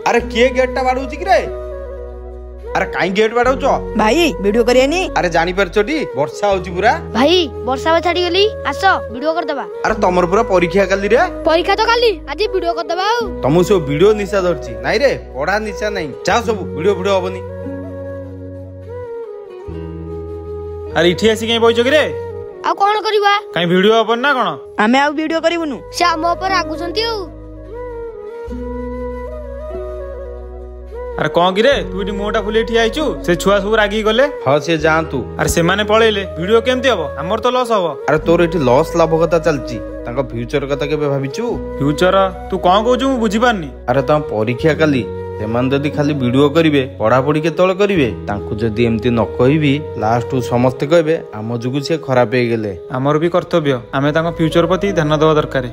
अरे किए गेट टा बाड़ू कि रे? अरे काई गेट बाड़ाउछ भाई वीडियो करियानी। अरे जानी परछोटी वर्षा होची पूरा भाई वर्षा छाड़ी गली आस वीडियो कर दबा। अरे तमर पूरा परीक्षा काली रे परीक्षा तो काली आज वीडियो कर दबा। तुम सब वीडियो निशा धरची नाइ रे पढ़ा निशा नहीं जा सब वीडियो वीडियो हबनी। अरे इठी आसी कहीं बइछ कि रे? आ कोन करबा कहीं वीडियो अपन ना कोन? आमे आ वीडियो करिवनु से हम ऊपर आगुसंती हो। अरे कौन कि रे तू इठी मोटा फुले ठिया आइछु से छुआ सब रागी गले। हां से जांतु अरे से माने पळेले वीडियो केमती हबो हमर तो लॉस हबो। अरे तोर एठी लॉस लाभ कथा चलची तांका फ्यूचर कथा केबे भाबिचु? फ्यूचर तू कौन कहू मु बुझी पारनी। अरे तम परीक्षा काली सेमान जदि खाली वीडियो करिवे पढ़ा पढ़ी केतळ करिवे तांकु जदि एमती न कहिबी लास्ट समस्त कहबे आम जुगु से खराब हे गेले। हमर भी कर्तव्य आमे तांका फ्यूचर प्रति ध्यान देवा दरकार।